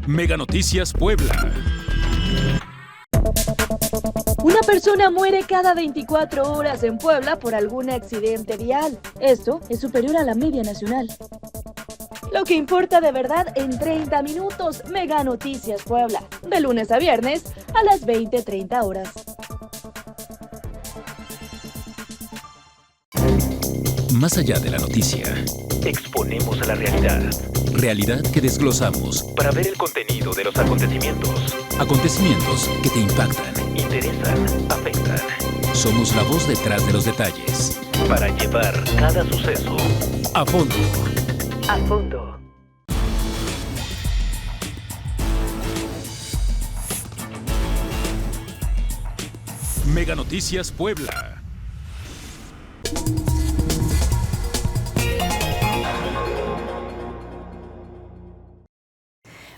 Mega Noticias Puebla. Una persona muere cada 24 horas en Puebla por algún accidente vial. Esto es superior a la media nacional. Lo que importa de verdad en 30 minutos. Mega Noticias Puebla. De lunes a viernes a las 20:30 horas. Más allá de la noticia, exponemos a la realidad. Realidad que desglosamos Para ver el contenido de los acontecimientos. Acontecimientos que te impactan. Interesan, afectan. Somos la voz detrás de los detalles. Para llevar cada suceso A fondo. a fondo. Mega Noticias Puebla.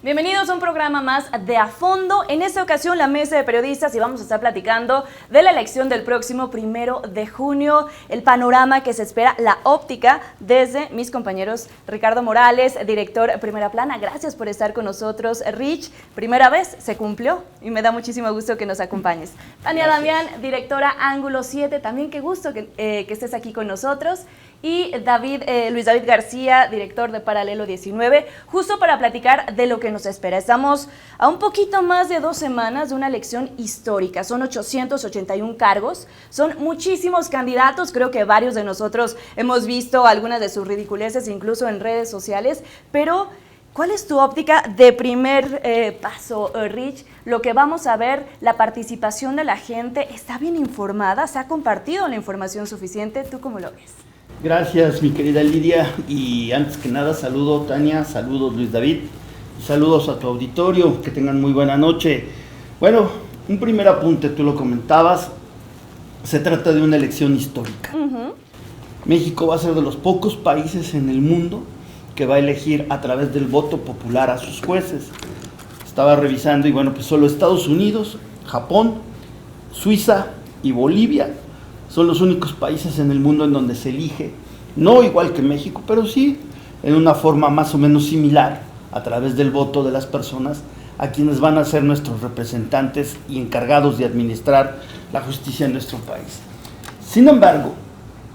Bienvenidos a un programa más de A Fondo. En esta ocasión la mesa de periodistas y vamos a estar platicando de la elección del próximo 1 de junio, el panorama que se espera, la óptica desde mis compañeros Ricardo Morales, director Primera Plana. Gracias por estar con nosotros, Rich. Primera vez se cumplió y me da muchísimo gusto que nos acompañes. Tania Damián, directora Ángulo 7, también qué gusto que estés aquí con nosotros. Y Luis David García, director de Paralelo 19, justo para platicar de lo que nos espera. Estamos a un poquito más de 2 semanas de una elección histórica. Son 881 cargos, son muchísimos candidatos. Creo que varios de nosotros hemos visto algunas de sus ridiculeces, incluso en redes sociales. Pero, ¿cuál es tu óptica de primer paso, Rich? Lo que vamos a ver, la participación de la gente, ¿está bien informada? ¿Se ha compartido la información suficiente? ¿Tú cómo lo ves? Gracias, mi querida Lidia, y antes que nada saludo Tania, saludos Luis David, y saludos a tu auditorio, que tengan muy buena noche. Bueno, un primer apunte, tú lo comentabas, se trata de una elección histórica. México va a ser de los pocos países en el mundo que va a elegir a través del voto popular a sus jueces. Estaba revisando y bueno, pues solo Estados Unidos, Japón, Suiza y Bolivia son los únicos países en el mundo en donde se elige, no igual que México, pero sí en una forma más o menos similar, a través del voto de las personas, a quienes van a ser nuestros representantes y encargados de administrar la justicia en nuestro país. Sin embargo,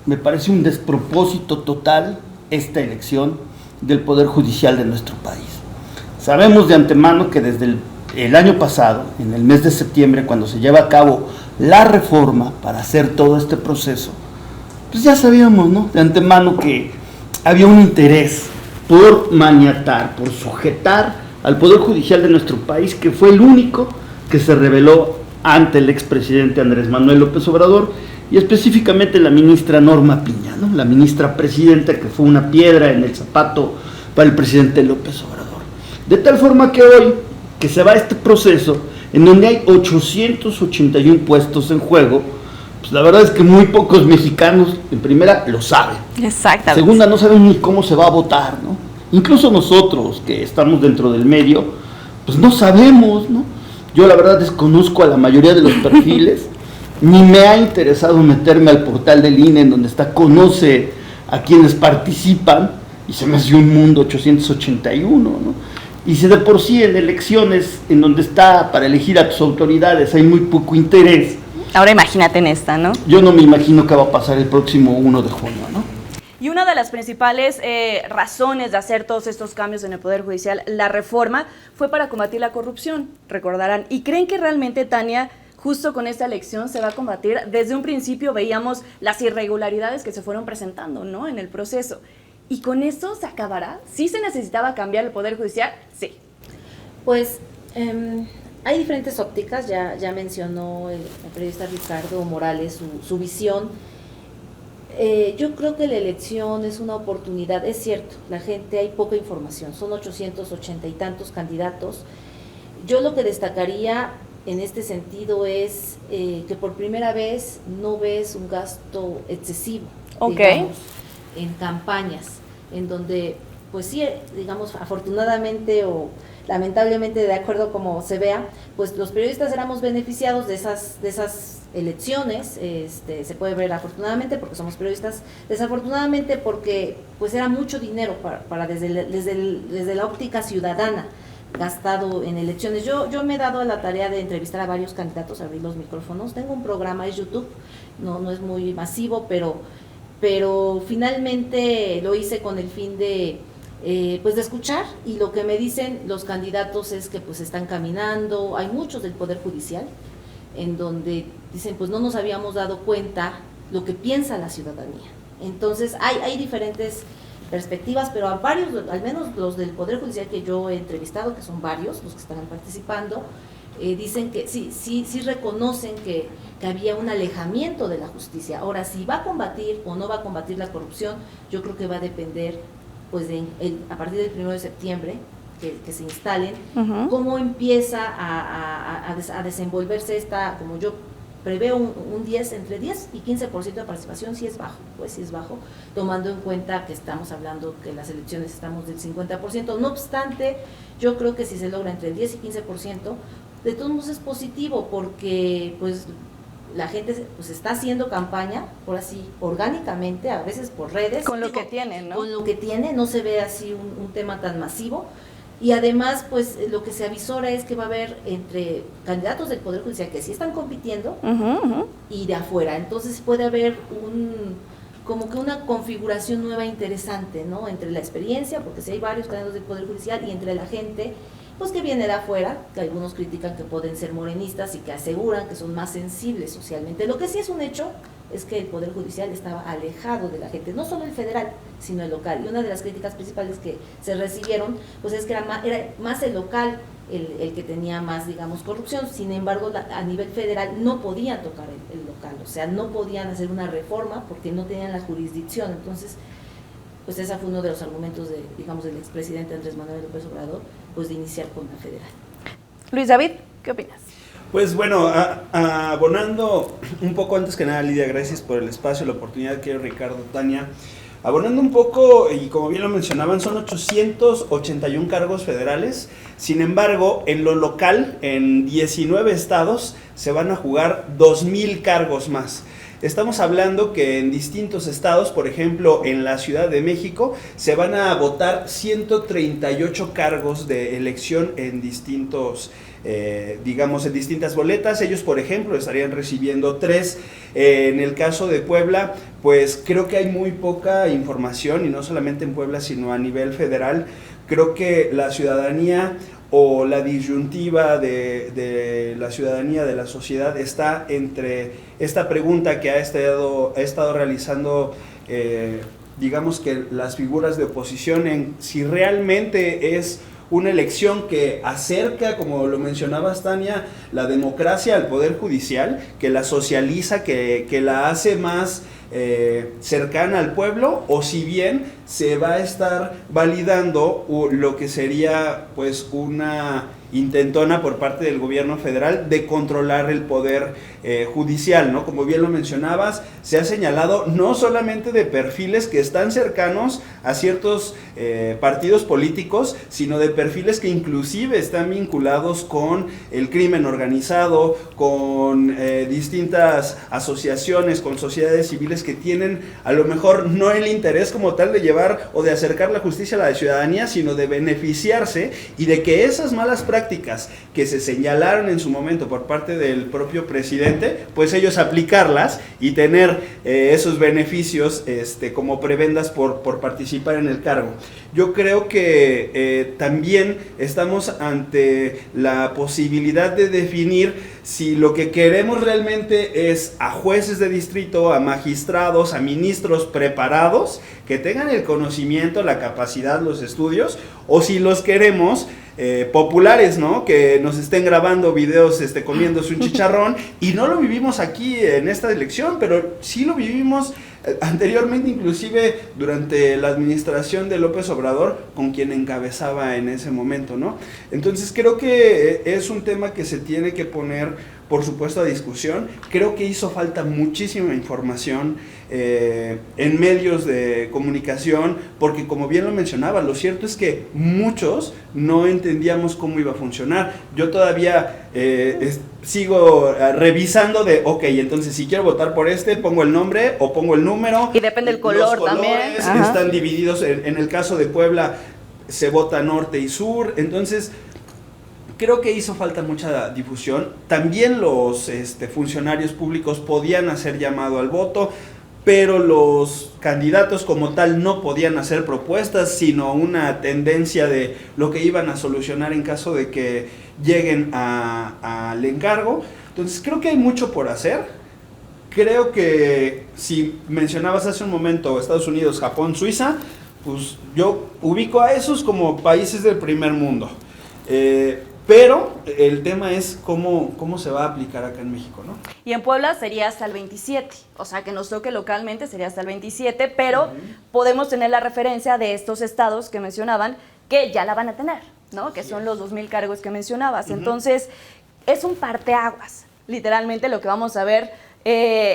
me parece un despropósito total esta elección del Poder Judicial de nuestro país. Sabemos de antemano que desde el año pasado, en el mes de septiembre, cuando se lleva a cabo la reforma para hacer todo este proceso, pues ya sabíamos, ¿no?, de antemano que había un interés por maniatar, por sujetar al Poder Judicial de nuestro país, que fue el único que se rebeló ante el expresidente Andrés Manuel López Obrador, y específicamente la ministra Norma Piña, ¿no?, la ministra presidenta, que fue una piedra en el zapato para el presidente López Obrador. De tal forma que hoy, que se va este proceso, en donde hay 881 puestos en juego, pues la verdad es que muy pocos mexicanos, en primera, lo saben. Exactamente. Segunda, no saben ni cómo se va a votar, ¿no? Incluso nosotros, que estamos dentro del medio, pues no sabemos, ¿no? Yo la verdad desconozco a la mayoría de los perfiles, ni me ha interesado meterme al portal del INE, en donde está conoce a quienes participan, y se me hace un mundo 881, ¿no? Y si de por sí en elecciones, en donde está para elegir a tus autoridades, hay muy poco interés. Ahora imagínate en esta, ¿no? Yo no me imagino qué va a pasar el próximo 1 de junio, ¿no? Y una de las principales razones de hacer todos estos cambios en el Poder Judicial, la reforma, fue para combatir la corrupción, recordarán. ¿Y creen que realmente, Tania, justo con esta elección se va a combatir? Desde un principio veíamos las irregularidades que se fueron presentando, ¿no?, en el proceso. ¿Y con esto se acabará? ¿Sí se necesitaba cambiar el Poder Judicial? Sí. Pues hay diferentes ópticas, ya mencionó el periodista Ricardo Morales su visión. Yo creo que la elección es una oportunidad, es cierto, la gente, hay poca información, son 880 y tantos candidatos. Yo lo que destacaría en este sentido es que por primera vez no ves un gasto excesivo, digamos, en campañas, en donde, pues sí, digamos, afortunadamente o lamentablemente, de acuerdo como se vea, pues los periodistas éramos beneficiados de esas elecciones. Se puede ver afortunadamente porque somos periodistas, desafortunadamente porque pues era mucho dinero para desde la óptica ciudadana. gastado en elecciones. Yo me he dado la tarea de entrevistar a varios candidatos, abrir los micrófonos. Tengo un programa, es YouTube, no es muy masivo, pero finalmente lo hice con el fin de pues de escuchar, y lo que me dicen los candidatos es que pues están caminando. Hay muchos del Poder Judicial en donde dicen pues no nos habíamos dado cuenta lo que piensa la ciudadanía. Entonces hay diferentes perspectivas, pero a varios, al menos los del Poder Judicial que yo he entrevistado, que son varios los que están participando, dicen que sí reconocen que había un alejamiento de la justicia. Ahora, si va a combatir o no va a combatir la corrupción, yo creo que va a depender pues a partir del 1 de septiembre que se instalen, cómo empieza a desenvolverse esta, como yo preveo entre 10 y 15% de participación. Sí es bajo, tomando en cuenta que estamos hablando que las elecciones estamos del 50%. No obstante, yo creo que si se logra entre el 10 y 15%, de todos modos es positivo, porque pues la gente pues está haciendo campaña, por así, orgánicamente, a veces por redes. Con lo que tienen, ¿no? Con lo que tiene, no se ve así un tema tan masivo. Y además, pues lo que se avisora es que va a haber entre candidatos del Poder Judicial que sí están compitiendo y de afuera. Entonces puede haber como que una configuración nueva interesante, ¿no? Entre la experiencia, porque sí hay varios candidatos del Poder Judicial, y entre la gente pues que viene de afuera, que algunos critican que pueden ser morenistas y que aseguran que son más sensibles socialmente. Lo que sí es un hecho es que el Poder Judicial estaba alejado de la gente, no solo el federal, sino el local. Y una de las críticas principales que se recibieron, pues es que era más el local el que tenía más, digamos, corrupción. Sin embargo, a nivel federal no podían tocar el local, o sea, no podían hacer una reforma porque no tenían la jurisdicción. Entonces, pues ese fue uno de los argumentos del expresidente Andrés Manuel López Obrador, pues de iniciar con la federal. Luis David, ¿qué opinas? Pues bueno, abonando un poco, antes que nada, Lidia, gracias por el espacio, la oportunidad que Ricardo, Tania. Abonando un poco, y como bien lo mencionaban, son 881 cargos federales. Sin embargo, en lo local, en 19 estados, se van a jugar 2,000 cargos más. Estamos hablando que en distintos estados, por ejemplo, en la Ciudad de México, se van a votar 138 cargos de elección en distintos, en distintas boletas. Ellos, por ejemplo, estarían recibiendo 3. En el caso de Puebla, pues creo que hay muy poca información, y no solamente en Puebla, sino a nivel federal. Creo que la ciudadanía o la disyuntiva de la ciudadanía, de la sociedad, está entre esta pregunta que ha estado realizando, digamos que las figuras de oposición, en si realmente es una elección que acerca, como lo mencionabas, Tania, la democracia al Poder Judicial, que la socializa, que la hace más cercana al pueblo, o si bien se va a estar validando lo que sería pues una intentona por parte del gobierno federal de controlar el poder judicial, ¿no? Como bien lo mencionabas, se ha señalado no solamente de perfiles que están cercanos a ciertos partidos políticos, sino de perfiles que inclusive están vinculados con el crimen organizado, con distintas asociaciones, con sociedades civiles que tienen a lo mejor no el interés como tal de llevar o de acercar la justicia a la ciudadanía, sino de beneficiarse, y de que esas malas prácticas que se señalaron en su momento por parte del propio presidente, pues ellos aplicarlas y tener esos beneficios como prebendas por participar en el cargo. Yo creo que también estamos ante la posibilidad de definir si lo que queremos realmente es a jueces de distrito, a magistrados, a ministros preparados, que tengan el conocimiento, la capacidad, los estudios, o si los queremos populares, ¿no? Que nos estén grabando videos comiéndose un chicharrón, y no lo vivimos aquí en esta elección, pero sí lo vivimos anteriormente, inclusive durante la administración de López Obrador, con quien encabezaba en ese momento, ¿no? Entonces creo que es un tema que se tiene que poner, por supuesto, a discusión. Creo que hizo falta muchísima información en medios de comunicación, porque como bien lo mencionaba, lo cierto es que muchos no entendíamos cómo iba a funcionar. Yo todavía sigo revisando entonces si quiero votar por pongo el nombre o pongo el número. Y depende del color también. Están divididos, en el caso de Puebla se vota norte y sur, entonces creo que hizo falta mucha difusión. También los funcionarios públicos podían hacer llamado al voto, pero los candidatos como tal no podían hacer propuestas, sino una tendencia de lo que iban a solucionar en caso de que lleguen al encargo. Entonces creo que hay mucho por hacer. Creo que si mencionabas hace un momento Estados Unidos, Japón, Suiza, pues yo ubico a esos como países del primer mundo. Pero el tema es cómo se va a aplicar acá en México, ¿no? Y en Puebla sería hasta el 27, o sea, que nos toque localmente sería hasta el 27, pero podemos tener la referencia de estos estados que mencionaban, que ya la van a tener, ¿no? Que son los 2,000 cargos que mencionabas. Entonces, es un parteaguas, literalmente lo que vamos a ver.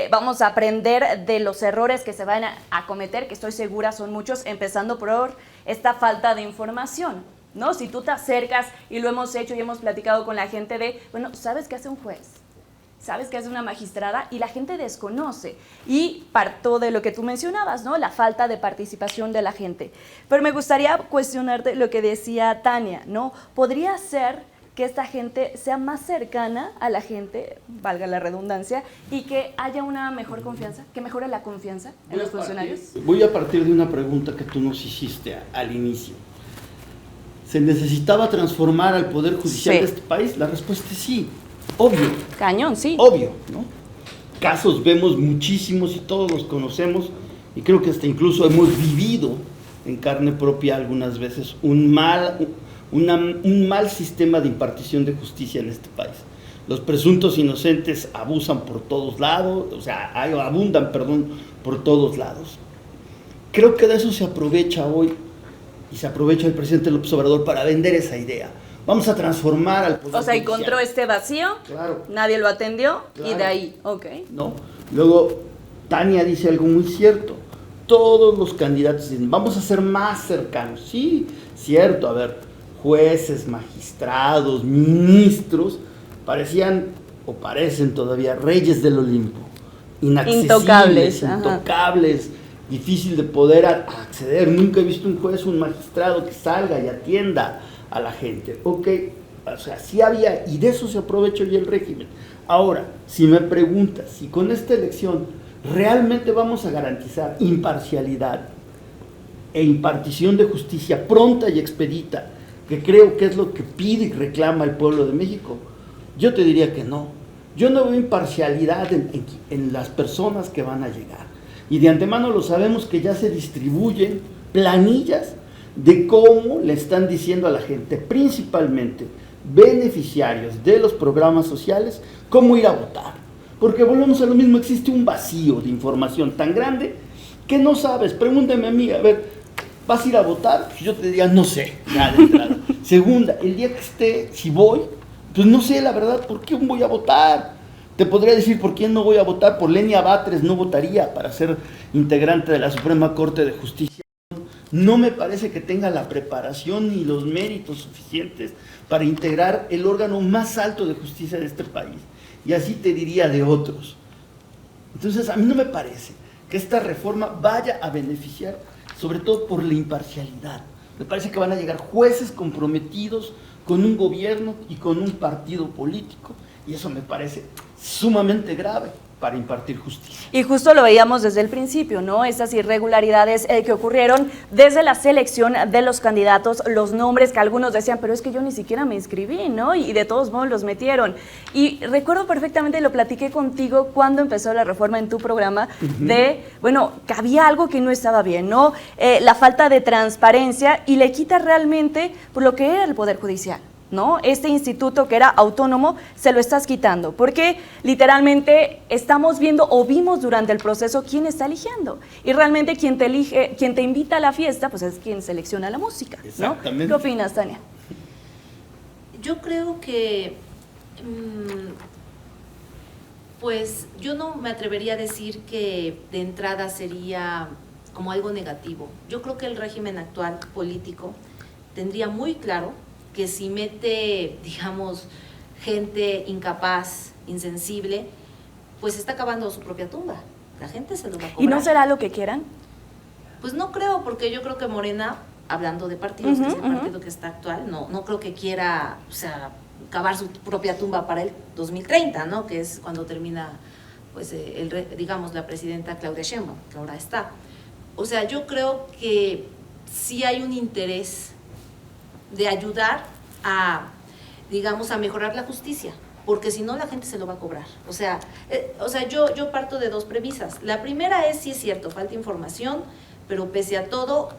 Vamos a aprender de los errores que se van a cometer, que estoy segura son muchos, empezando por esta falta de información, ¿no? Si tú te acercas, y lo hemos hecho y hemos platicado con la gente de, bueno, ¿sabes qué hace un juez? ¿Sabes qué hace una magistrada? Y la gente desconoce. Y parto de lo que tú mencionabas, ¿no? La falta de participación de la gente. Pero me gustaría cuestionarte lo que decía Tania, ¿no? ¿Podría ser que esta gente sea más cercana a la gente, valga la redundancia, y que haya una mejor confianza, que mejore la confianza en los funcionarios? Voy a partir de una pregunta que tú nos hiciste al inicio. ¿Se necesitaba transformar al Poder Judicial de este país? La respuesta es sí, obvio. Cañón, sí. Obvio, ¿no? Casos vemos muchísimos y todos los conocemos, y creo que hasta incluso hemos vivido en carne propia algunas veces un mal sistema de impartición de justicia en este país. Los presuntos inocentes abusan por todos lados, abundan por todos lados. Creo que de eso se aprovecha hoy, y se aprovecha el presidente López Obrador para vender esa idea. Vamos a transformar al Poder Judicial. Encontró este vacío, claro, nadie lo atendió, claro, y de ahí, ok. ¿No? Luego, Tania dice algo muy cierto. Todos los candidatos dicen, vamos a ser más cercanos. Sí, cierto, a ver, jueces, magistrados, ministros, parecían o parecen todavía reyes del Olimpo, inaccesibles, intocables, difícil de poder acceder. Nunca he visto un juez, un magistrado que salga y atienda a la gente. Ok, o sea, sí había, y de eso se aprovecha hoy el régimen. Ahora, si me preguntas si con esta elección realmente vamos a garantizar imparcialidad e impartición de justicia pronta y expedita, que creo que es lo que pide y reclama el pueblo de México, yo te diría que no. Yo no veo imparcialidad en las personas que van a llegar. Y de antemano lo sabemos que ya se distribuyen planillas de cómo le están diciendo a la gente, principalmente beneficiarios de los programas sociales, cómo ir a votar. Porque volvemos a lo mismo, existe un vacío de información tan grande que no sabes. Pregúntame a mí, a ver, ¿vas a ir a votar? Yo te diría, no sé, ya de entrada. Segunda, el día que esté, si voy, pues no sé la verdad por qué voy a votar. Te podría decir por quién no voy a votar. Por Lenia Batres no votaría para ser integrante de la Suprema Corte de Justicia. No me parece que tenga la preparación ni los méritos suficientes para integrar el órgano más alto de justicia de este país. Y así te diría de otros. Entonces, a mí no me parece que esta reforma vaya a beneficiar, sobre todo por la imparcialidad. Me parece que van a llegar jueces comprometidos con un gobierno y con un partido político, y eso me parece sumamente grave para impartir justicia. Y justo lo veíamos desde el principio, ¿no? Esas irregularidades que ocurrieron desde la selección de los candidatos, los nombres que algunos decían, pero es que yo ni siquiera me inscribí, ¿no? Y de todos modos los metieron. Y recuerdo perfectamente, lo platiqué contigo cuando empezó la reforma en tu programa, de, bueno, que había algo que no estaba bien, ¿no? La falta de transparencia, y le quita realmente por lo que era el Poder Judicial, ¿no? Este instituto que era autónomo, se lo estás quitando, porque literalmente estamos viendo o vimos durante el proceso quién está eligiendo, y realmente quien te elige, quien te invita a la fiesta, pues es quien selecciona la música, ¿no? Exactamente. ¿Qué opinas, Tania? Yo creo que, pues yo no me atrevería a decir que de entrada sería como algo negativo. Yo creo que el régimen actual político tendría muy claro que si mete, digamos, gente incapaz, insensible, pues está cavando su propia tumba. La gente se lo va a cobrar. ¿Y no será lo que quieran? Pues no creo, porque yo creo que Morena, hablando de partidos, que es el partido que está actual, no creo que quiera, o sea, cavar su propia tumba para el 2030, ¿no? Que es cuando termina, pues, digamos, la presidenta Claudia Sheinbaum, que ahora está. O sea, yo creo que sí hay un interés de ayudar a, digamos, a mejorar la justicia, porque si no la gente se lo va a cobrar. O sea, yo parto de dos premisas. La primera es, sí es cierto, falta información, pero pese a todo,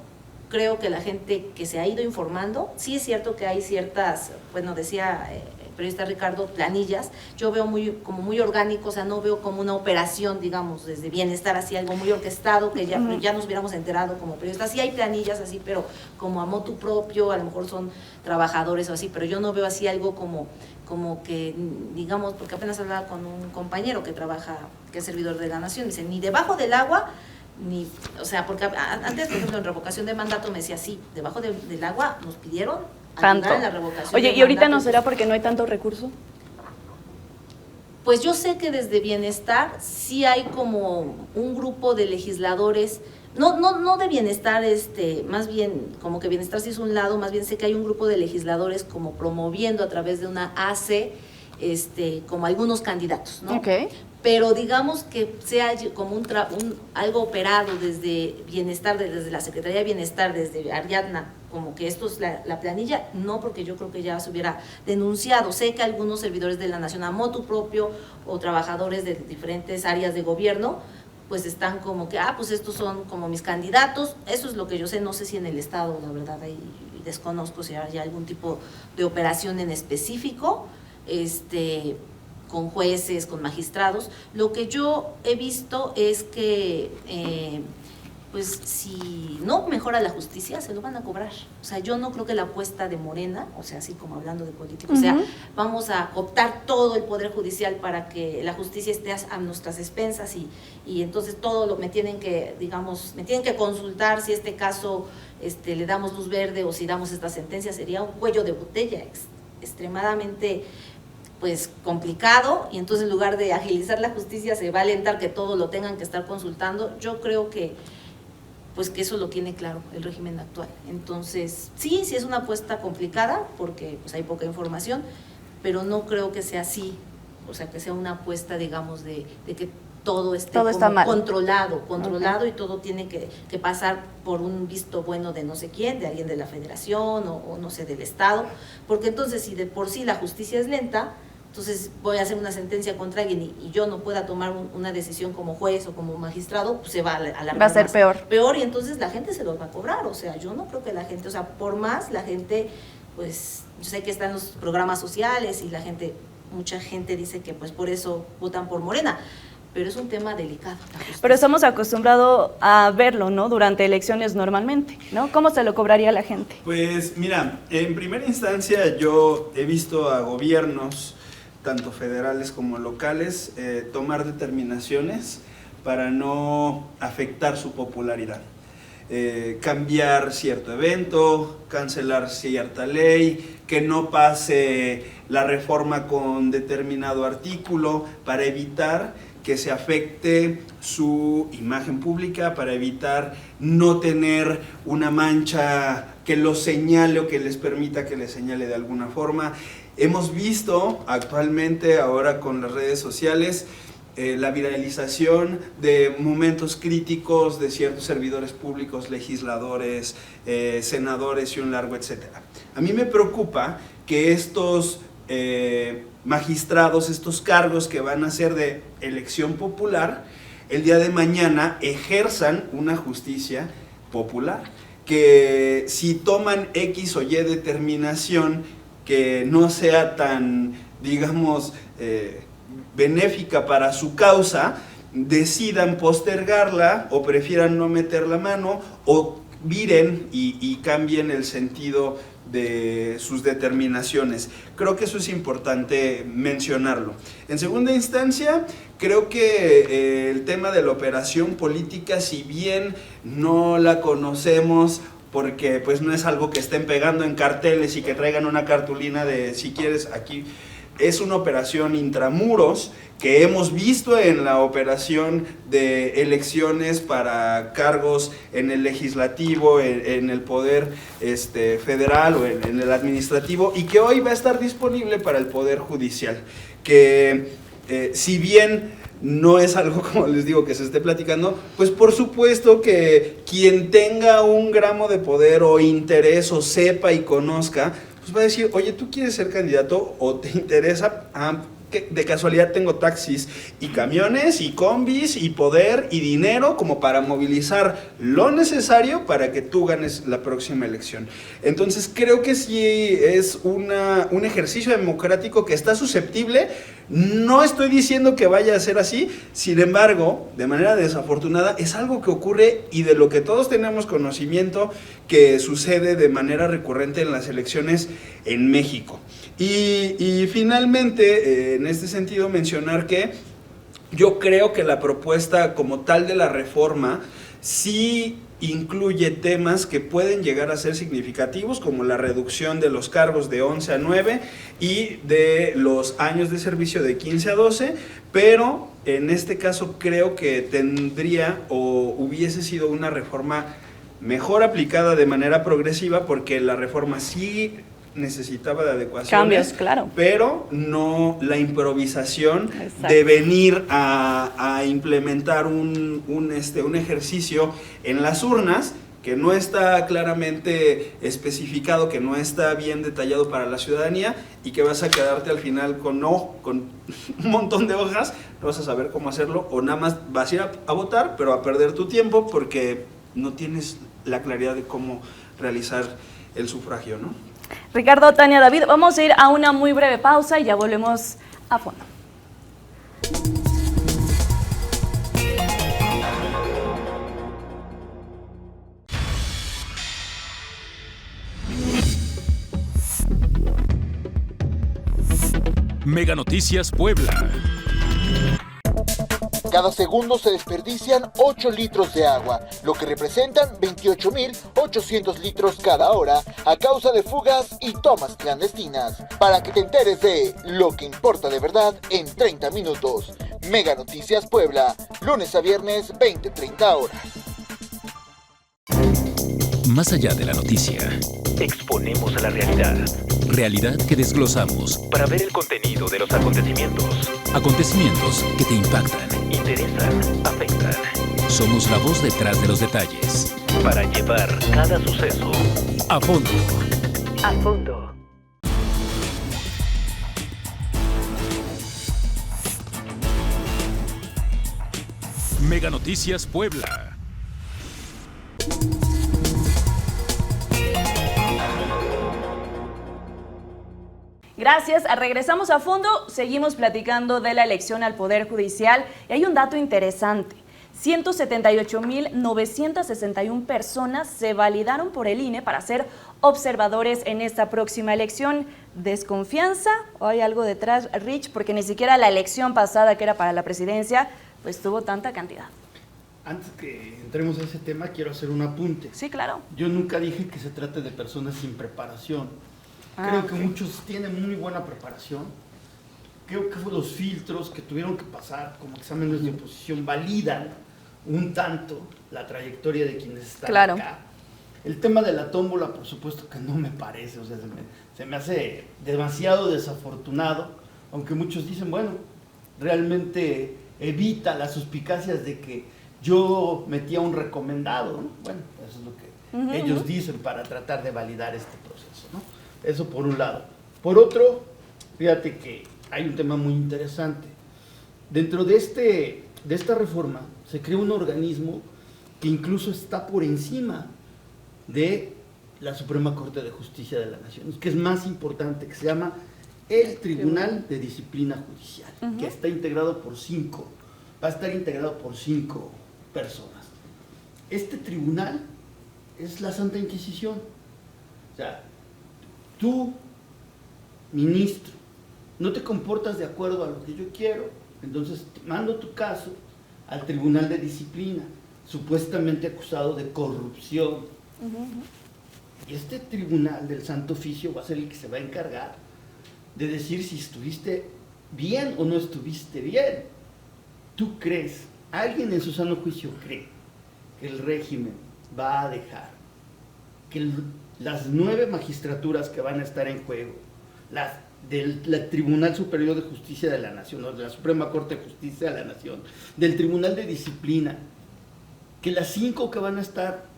creo que la gente que se ha ido informando, sí es cierto que hay ciertas, bueno, decía el periodista Ricardo, planillas, yo veo como muy orgánico, o sea, no veo como una operación, digamos, desde bienestar, así algo muy orquestado, que ya nos hubiéramos enterado como periodistas. Sí hay planillas así, pero como a motu propio, a lo mejor son trabajadores o así, pero yo no veo así algo como que, digamos, porque apenas hablaba con un compañero que trabaja, que es servidor de la Nación, dice, ni debajo del agua, ni, o sea, porque antes, por ejemplo, en revocación de mandato me decía, sí, debajo del agua nos pidieron ayudar en la revocación. Oye, de ¿y ahorita mandato. no será porque no hay tanto recurso? Pues yo sé que desde Bienestar sí hay como un grupo de legisladores, no de Bienestar, más bien como que Bienestar sí es un lado, más bien sé que hay un grupo de legisladores como promoviendo a través de una AC, como algunos candidatos, ¿no? Okay. Pero digamos que sea como algo operado desde Bienestar, desde la Secretaría de Bienestar, desde Ariadna, como que esto es la planilla, no, porque yo creo que ya se hubiera denunciado. Sé que algunos servidores de la Nación a motu propio o trabajadores de diferentes áreas de gobierno, pues están como que, pues estos son como mis candidatos. Eso es lo que yo sé, no sé si en el Estado, la verdad, ahí desconozco si hay algún tipo de operación en específico, con jueces, con magistrados. Lo que yo he visto es que, pues si no mejora la justicia, se lo van a cobrar. O sea, yo no creo que la apuesta de Morena, o sea, así como hablando de políticos, o sea, vamos a optar todo el Poder Judicial para que la justicia esté a nuestras expensas y entonces todo me tienen que, digamos, me tienen que consultar si este caso le damos luz verde o si damos esta sentencia. Sería un cuello de botella extremadamente, pues, complicado, y entonces en lugar de agilizar la justicia se va a alentar que todo lo tengan que estar consultando. Yo creo que, pues, que eso lo tiene claro el régimen actual. Entonces, sí es una apuesta complicada porque, pues, hay poca información, pero no creo que sea así, o sea, que sea una apuesta, digamos, de que todo esté todo está mal, controlado y todo tiene que pasar por un visto bueno de no sé quién, de alguien de la Federación o no sé, del Estado, porque entonces si de por sí la justicia es lenta, entonces voy a hacer una sentencia contra alguien y yo no pueda tomar una decisión como juez o como magistrado, pues se va a alargar. Va a ser peor, y entonces la gente se lo va a cobrar. O sea, yo no creo que la gente, o sea, por más la gente, pues yo sé que están los programas sociales y mucha gente dice que pues por eso votan por Morena, pero es un tema delicado. Pero estamos acostumbrados a verlo, ¿no? Durante elecciones normalmente, ¿no? ¿Cómo se lo cobraría a la gente? Pues mira, en primera instancia yo he visto a gobiernos, tanto federales como locales, tomar determinaciones para no afectar su popularidad. Cambiar cierto evento, cancelar cierta ley, que no pase la reforma con determinado artículo para evitar que se afecte su imagen pública, para evitar no tener una mancha que los señale o que les permita que les señale de alguna forma. Hemos visto actualmente, ahora con las redes sociales, la viralización de momentos críticos de ciertos servidores públicos, legisladores, senadores y un largo etcétera. A mí me preocupa que estos magistrados, estos cargos que van a ser de elección popular, el día de mañana ejerzan una justicia popular, que si toman X o Y determinación que no sea tan, digamos, benéfica para su causa, decidan postergarla o prefieran no meter la mano o viren y cambien el sentido de sus determinaciones. Creo que eso es importante mencionarlo. En segunda instancia, creo que el tema de la operación política, si bien no la conocemos porque pues no es algo que estén pegando en carteles y que traigan una cartulina de si quieres aquí, es una operación intramuros que hemos visto en la operación de elecciones para cargos en el legislativo, en el poder federal o en el administrativo, y que hoy va a estar disponible para el poder judicial, que si bien no es algo, como les digo, que se esté platicando, pues por supuesto que quien tenga un gramo de poder o interés o sepa y conozca, pues va a decir, oye, ¿tú quieres ser candidato o te interesa? Que de casualidad tengo taxis y camiones y combis y poder y dinero como para movilizar lo necesario para que tú ganes la próxima elección. Entonces creo que sí es un ejercicio democrático que está susceptible. No estoy diciendo que vaya a ser así, sin embargo, de manera desafortunada, es algo que ocurre y de lo que todos tenemos conocimiento que sucede de manera recurrente en las elecciones en México. Y finalmente, en este sentido, mencionar que yo creo que la propuesta como tal de la reforma sí incluye temas que pueden llegar a ser significativos, como la reducción de los cargos de 11 a 9 y de los años de servicio de 15 a 12, pero en este caso creo que tendría o hubiese sido una reforma mejor aplicada de manera progresiva, porque la reforma sí necesitaba de adecuaciones, cambios, claro, pero no la improvisación. Exacto. De venir a implementar un ejercicio en las urnas que no está claramente especificado, que no está bien detallado para la ciudadanía, y que vas a quedarte al final con un montón de hojas, no vas a saber cómo hacerlo, o nada más vas a ir a votar, pero a perder tu tiempo porque no tienes la claridad de cómo realizar el sufragio, ¿no? Ricardo, Tania, David, vamos a ir a una muy breve pausa y ya volvemos a fondo. Mega Noticias Puebla. Cada segundo se desperdician 8 litros de agua, lo que representan 28.800 litros cada hora a causa de fugas y tomas clandestinas. Para que te enteres de lo que importa de verdad en 30 minutos. Mega Noticias Puebla, lunes a viernes, 20-30 horas. Más allá de la noticia. Exponemos a la realidad. Realidad que desglosamos Para ver el contenido de los acontecimientos. Acontecimientos que te impactan. Interesan, afectan. Somos la voz detrás de los detalles. Para llevar cada suceso A fondo. a fondo. Mega Noticias Puebla. Gracias, regresamos a fondo, seguimos platicando de la elección al Poder Judicial y hay un dato interesante. 178.961 personas se validaron por el INE para ser observadores en esta próxima elección. ¿Desconfianza o hay algo detrás, Rich? Porque ni siquiera la elección pasada, que era para la presidencia, pues tuvo tanta cantidad. Antes que entremos a ese tema, quiero hacer un apunte. Sí, claro. Yo nunca dije que se trate de personas sin preparación. Creo que muchos tienen muy buena preparación. Creo que los filtros que tuvieron que pasar como exámenes de oposición validan un tanto la trayectoria de quienes están acá. El tema de la tómbola, por supuesto que no me parece, o sea, se me hace demasiado desafortunado, aunque muchos dicen, bueno, realmente evita las suspicacias de que yo metía un recomendado, ¿no? Bueno, eso es lo que ellos dicen para tratar de validar este proceso, ¿no? Eso por un lado. Por otro, fíjate que hay un tema muy interesante. Dentro de esta reforma se creó un organismo que incluso está por encima de la Suprema Corte de Justicia de la Nación, que es más importante, que se llama el Tribunal de Disciplina Judicial, que está integrado por va a estar integrado por 5 personas. Este tribunal es la Santa Inquisición. O sea, tú, ministro, no te comportas de acuerdo a lo que yo quiero, entonces te mando tu caso al Tribunal de Disciplina, supuestamente acusado de corrupción. Y este tribunal del Santo Oficio va a ser el que se va a encargar de decir si estuviste bien o no estuviste bien. ¿Tú crees, alguien en su sano juicio cree que el régimen va a dejar que las 9 magistraturas que van a estar en juego, las del Tribunal Superior de Justicia de la Nación, o de la Suprema Corte de Justicia de la Nación, del Tribunal de Disciplina, que las 5 que van a estar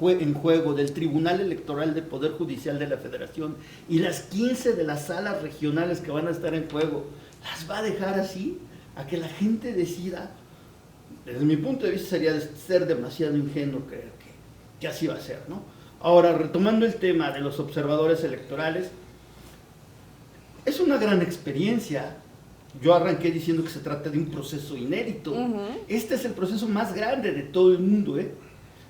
en juego del Tribunal Electoral del Poder Judicial de la Federación y las 15 de las salas regionales que van a estar en juego, las va a dejar así, a que la gente decida? Desde mi punto de vista sería ser demasiado ingenuo creer que así va a ser, ¿no? Ahora, retomando el tema de los observadores electorales, es una gran experiencia. Yo arranqué diciendo que se trata de un proceso inédito. Este es el proceso más grande de todo el mundo, ¿eh?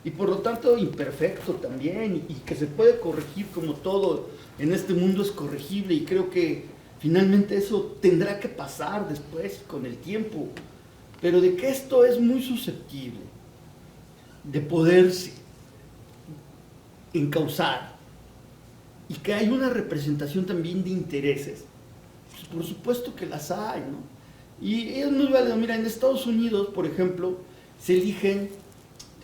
Y por lo tanto imperfecto también, y que se puede corregir, como todo en este mundo es corregible, y creo que finalmente eso tendrá que pasar después con el tiempo, pero de que esto es muy susceptible de poderse encauzar y que hay una representación también de intereses, pues por supuesto que las hay, ¿no? Y es muy válido. Mira, en Estados Unidos, por ejemplo, se eligen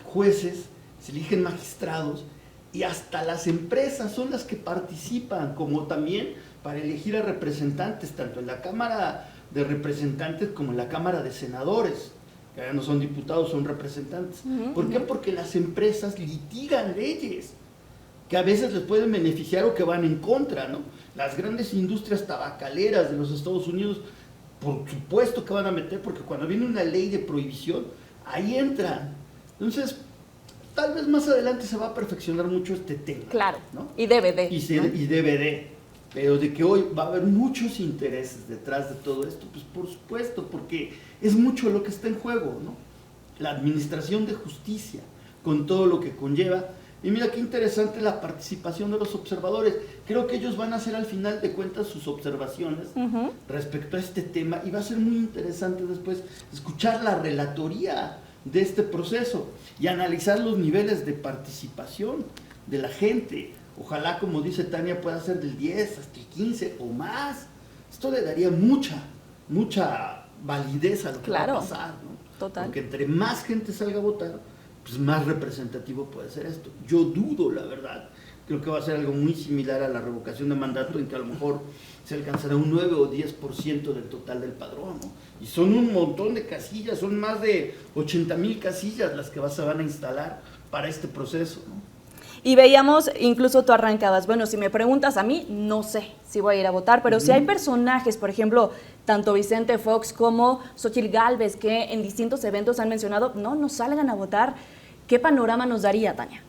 jueces, se eligen magistrados, y hasta las empresas son las que participan, como también para elegir a representantes, tanto en la Cámara de Representantes como en la Cámara de Senadores, que ya no son diputados, son representantes. ¿Por qué? Porque las empresas litigan leyes que a veces les pueden beneficiar o que van en contra, ¿no? Las grandes industrias tabacaleras de los Estados Unidos, por supuesto que van a meter, porque cuando viene una ley de prohibición, ahí entran. Entonces, tal vez más adelante se va a perfeccionar mucho este tema. Claro, ¿no? Y debe de. Y debe de. Pero de que hoy va a haber muchos intereses detrás de todo esto, pues por supuesto, porque es mucho lo que está en juego, ¿no? La administración de justicia, con todo lo que conlleva. Y mira qué interesante la participación de los observadores. Creo que ellos van a hacer al final de cuentas sus observaciones respecto a este tema, y va a ser muy interesante después escuchar la relatoría de este proceso y analizar los niveles de participación de la gente. Ojalá, como dice Tania, pueda ser del 10 hasta el 15 o más. Esto le daría mucha validez a lo que va a pasar, ¿no? Total. Porque entre más gente salga a votar, pues más representativo puede ser esto. Yo dudo, la verdad. Creo que va a ser algo muy similar a la revocación de mandato, en que a lo mejor se alcanzará un 9 o 10% del total del padrón, ¿no? Y son un montón de casillas, son más de 80,000 casillas las que se van a instalar para este proceso, ¿no? Y veíamos, incluso tú arrancabas, bueno, si me preguntas a mí, no sé si voy a ir a votar, pero si hay personajes, por ejemplo, tanto Vicente Fox como Xóchitl Gálvez, que en distintos eventos han mencionado, no salgan a votar, ¿qué panorama nos daría, Tania?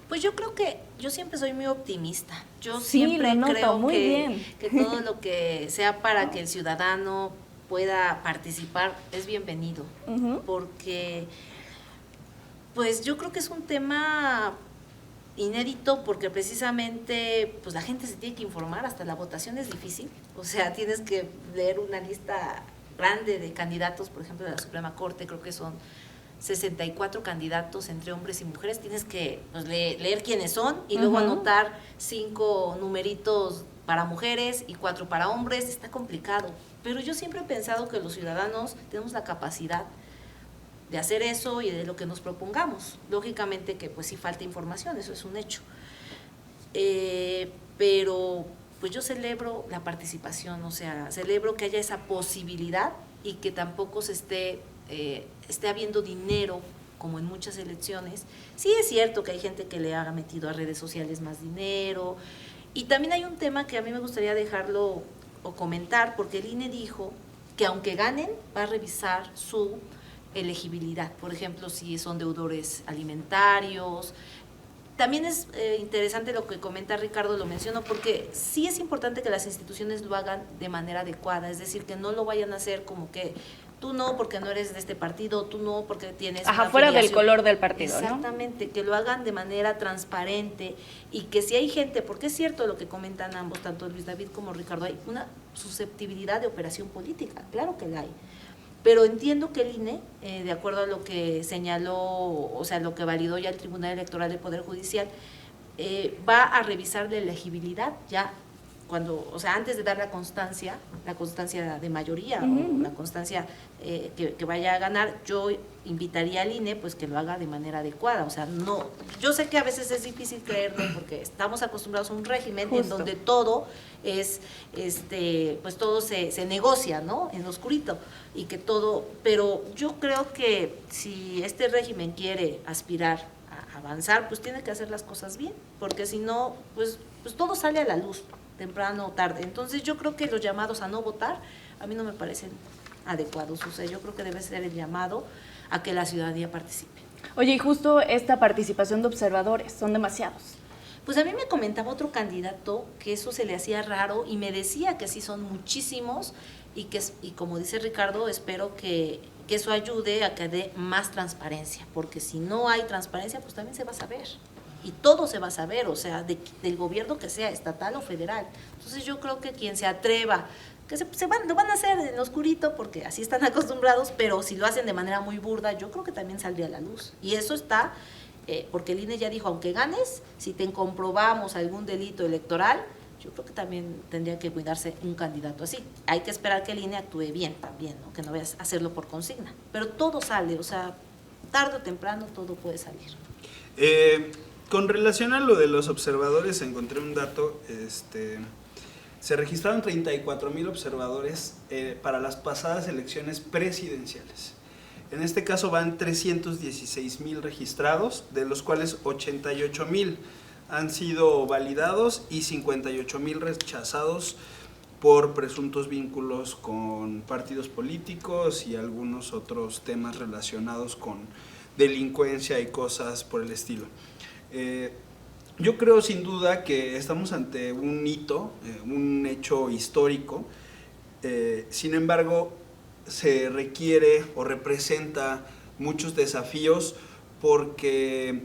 Pues yo creo que yo siempre soy muy optimista. Yo Sí, siempre lo noto, creo muy bien. que todo lo que sea para que el ciudadano pueda participar es bienvenido, porque pues yo creo que es un tema inédito, porque precisamente pues la gente se tiene que informar, hasta la votación es difícil, o sea, tienes que leer una lista grande de candidatos, por ejemplo, de la Suprema Corte, creo que son 64 candidatos entre hombres y mujeres, tienes que pues, leer quiénes son y luego anotar 5 numeritos para mujeres y 4 para hombres. Está complicado, pero yo siempre he pensado que los ciudadanos tenemos la capacidad de hacer eso y de lo que nos propongamos. Lógicamente que pues sí falta información, eso es un hecho, pero pues yo celebro la participación, o sea, celebro que haya esa posibilidad y que tampoco se esté habiendo dinero como en muchas elecciones. Sí es cierto que hay gente que le ha metido a redes sociales más dinero, y también hay un tema que a mí me gustaría dejarlo o comentar, porque el INE dijo que aunque ganen va a revisar su elegibilidad, por ejemplo, si son deudores alimentarios. También es interesante lo que comenta Ricardo, lo menciono, porque sí es importante que las instituciones lo hagan de manera adecuada, es decir, que no lo vayan a hacer como que tú no porque no eres de este partido, tú no porque tienes una fuera del afiliación. color del partido, Exactamente, ¿no? Que lo hagan de manera transparente, y que si hay gente, porque es cierto lo que comentan ambos, tanto Luis David como Ricardo, hay una susceptibilidad de operación política, claro que la hay. Pero entiendo que el INE, de acuerdo a lo que señaló, o sea, lo que validó ya el Tribunal Electoral del Poder Judicial, va a revisar la elegibilidad ya o sea, antes de dar la constancia de mayoría o la constancia que vaya a ganar, yo invitaría al INE pues que lo haga de manera adecuada. O sea, no, yo sé que a veces es difícil creerlo porque estamos acostumbrados a un régimen en donde todo es, pues todo se negocia, ¿no? En lo oscurito y que todo, pero yo creo que si este régimen quiere aspirar a avanzar, pues tiene que hacer las cosas bien, porque si no, pues todo sale a la luz, temprano o tarde. Entonces yo creo que los llamados a no votar a mí no me parecen adecuados. O sea, yo creo que debe ser el llamado a que la ciudadanía participe. Oye, y justo esta participación de observadores, son demasiados. Pues a mí me comentaba otro candidato que eso se le hacía raro y me decía que sí son muchísimos y como dice Ricardo, espero que eso ayude a que dé más transparencia, porque si no hay transparencia, pues también se va a saber. Y todo se va a saber, o sea, del gobierno que sea, estatal o federal. Entonces yo creo que quien se atreva, que lo van a hacer en lo oscurito porque así están acostumbrados, pero si lo hacen de manera muy burda, yo creo que también saldría a la luz. Y eso está, porque el INE ya dijo, aunque ganes, si te comprobamos algún delito electoral, yo creo que también tendría que cuidarse un candidato así. Hay que esperar que el INE actúe bien también, ¿no? Que no vayas a hacerlo por consigna. Pero todo sale, o sea, tarde o temprano todo puede salir. Con relación a lo de los observadores, encontré un dato, se registraron 34,000 observadores para las pasadas elecciones presidenciales. En este caso van 316,000 registrados, de los cuales 88,000 han sido validados y 58,000 rechazados por presuntos vínculos con partidos políticos y algunos otros temas relacionados con delincuencia y cosas por el estilo. Yo creo sin duda que estamos ante un hito, un hecho histórico, sin embargo se requiere o representa muchos desafíos porque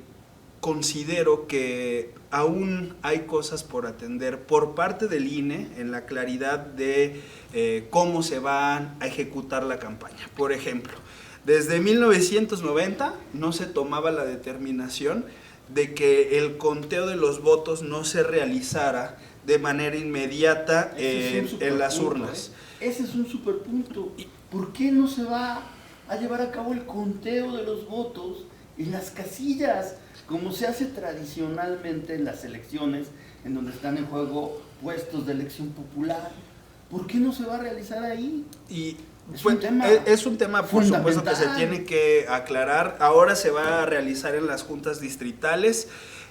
considero que aún hay cosas por atender por parte del INE en la claridad de cómo se va a ejecutar la campaña. Por ejemplo, desde 1990 no se tomaba la determinación de que el conteo de los votos no se realizara de manera inmediata en las urnas. Ese es un superpunto. ¿Por qué no se va a llevar a cabo el conteo de los votos en las casillas, como se hace tradicionalmente en las elecciones, en donde están en juego puestos de elección popular? ¿Por qué no se va a realizar ahí? Es un tema, por supuesto, que se tiene que aclarar. Ahora se va a realizar en las juntas distritales.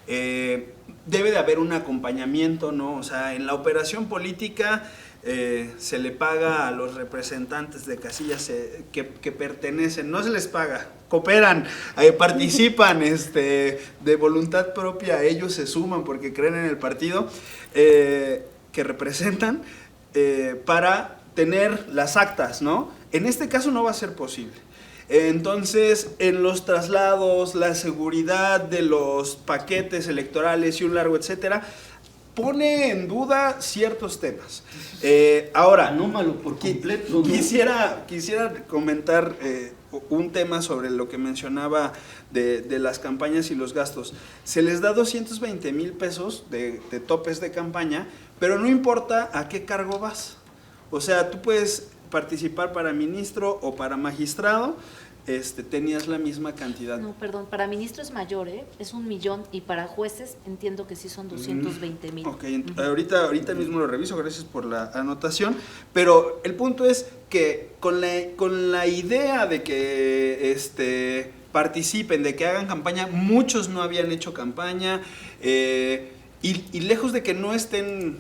Debe de haber un acompañamiento, ¿no? O sea, en la operación política se le paga a los representantes de casillas que pertenecen, no se les paga, cooperan, participan de voluntad propia, ellos se suman porque creen en el partido que representan para tener las actas, ¿no? En este caso no va a ser posible. Entonces, en los traslados, la seguridad de los paquetes electorales y un largo etcétera, pone en duda ciertos temas. Ahora, anómalo por completo, ¿no? Quisiera comentar un tema sobre lo que mencionaba de las campañas y los gastos. Se les da 220,000 pesos de topes de campaña, pero no importa a qué cargo vas. O sea, tú puedes participar para ministro o para magistrado, tenías la misma cantidad. No, perdón, para ministro es mayor, es 1,000,000 y para jueces entiendo que sí son 220,000. Ok, ahorita mismo lo reviso, gracias por la anotación, pero el punto es que con la idea de que participen, de que hagan campaña, muchos no habían hecho campaña y lejos de que no estén